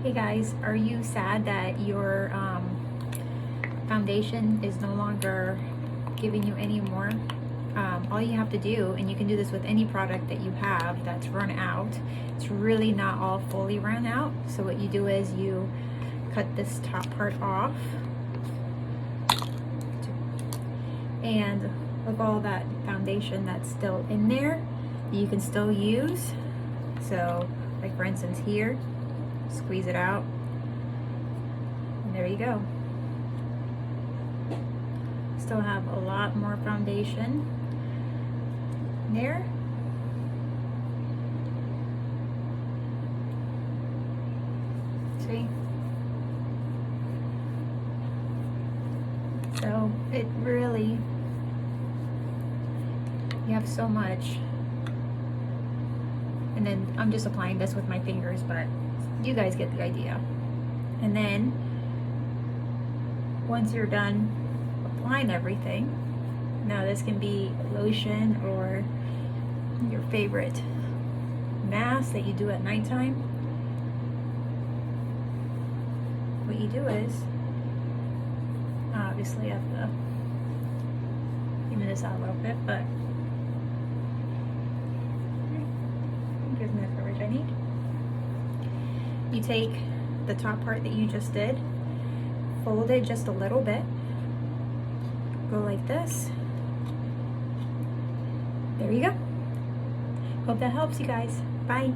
Hey guys, are you sad that your foundation is no longer giving you any more? All you have to do, and you can do this with any product that you have that's run out, it's really not all fully run out. So what you do is you cut this top part off, and of all that foundation that's still in there, you can still use. So like for instance here, squeeze it out, and there you go. Still have a lot more foundation there. See? So it really, you have so much. And then I'm just applying this with my fingers, but you guys get the idea. And then once you're done applying everything, now this can be lotion or your favorite mask that you do at nighttime. What you do is, obviously I have to even this out a little bit, but it gives me the coverage I need. You take the top part that you just did, fold it just a little bit, go like this. There you go. Hope that helps you guys. Bye.